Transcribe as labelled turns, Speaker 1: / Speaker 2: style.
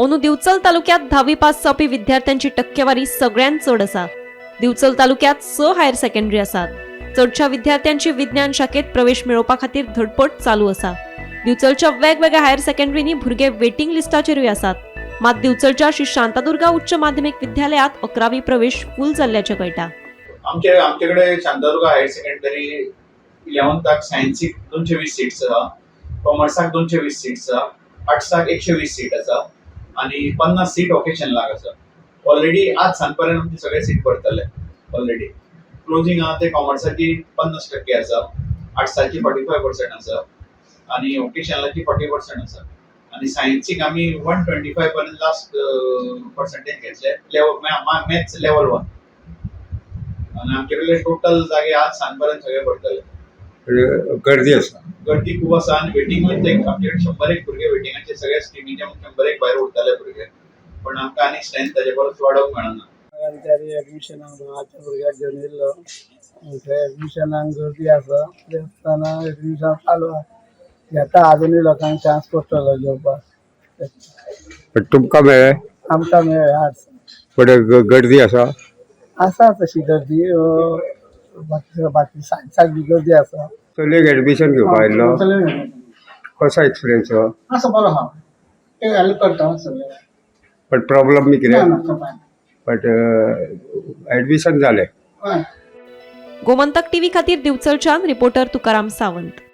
Speaker 1: अंदू दिवचल तालुक्यात 10वी पास जावपी विद्यार्थ्यांची टक्केवारी सगळ्यांत चड आसा। दिवचल तालुक्यात 6 हायर सेकंडरी आसात। चडशा विद्यार्थ्यांची विज्ञान शाखेत प्रवेश मेळोवपा खातीर धडपड चालू आसा। दिवचलच्या वेगवेगळ्या हायर सेकंडरीनी भुरगे वेटिंग लिस्टाचेरूय आसात। मात दिवचलच्या श्री शांतादुर्गा उच्च माध्यमिक विद्यालयात 11वी प्रवेश फूल जाल्ल्याचे कळटा।
Speaker 2: आमच्याकडे शांतादुर्गा हायर सेकंडरी 11th सायन्सीक 220 सीट्स आसा, कॉमर्साक 220 सीट्स आसा, आर्ट्साक 120 सीट आसा आणि 50 सीट वोकेशनलाक आसा। ऑलरेडी आज सांजपर्यंत आमचे सगळे सीट भरतले। ऑलरेडी क्लोजिंग आहा ते कॉमर्साची 50% आसा, आर्ट्साची 45% आसा आणि वोकेशनलाची 40% आसा आणि सायन्सीक आमी 125 पर्यंत लास्ट पर्सेंटेज घेतले मॅथ्स लेवल 1 आणि आमच्याकडे टोटल जागे आज सांजपर्यंत सगळे भरतले।
Speaker 3: गर्दी आसा,
Speaker 2: गर्दी खूप आसा आणि वेटिंगूय आमच्याकडे 100 भुरगे वेटिंगाचे सगळ्या स्ट्रिमीचे 100 भायर उरतले भुरगे, पण आमकां आनी स्ट्रेंथ ताचे परस वाडोवंक मेळना।
Speaker 4: एडमिशनाक आजच्या भुरग्याक घेवन येयल्लो, एडमिशनाक गर्दी आसा, देवस्थाना एडमिशन चालू आहा, घेता आजुनूय लोकांक चान्स पडटलो घेवपाक।
Speaker 3: पण तुमकां मेळ्ळें?
Speaker 4: आमकां मेळ्ळें आर्ट्स।
Speaker 3: पण गर्दी आसा?
Speaker 4: आसा तशी गर्दी, बाकी सायन्साक बी गर्दी आसा।
Speaker 3: चलयेक एडमिशन घेवपाक आयिल्लो, कसो एक्सपिरियन्स हो?
Speaker 4: आसा बरो आहा, ते हेल्प करता सगळे।
Speaker 3: पण प्रॉब्लम बी कितें?
Speaker 4: ना
Speaker 3: बट एडमिशन जालें।
Speaker 1: गोमंतक टीव्ही खातीर दिवचलच्यान रिपोर्टर तुकाराम सावंत।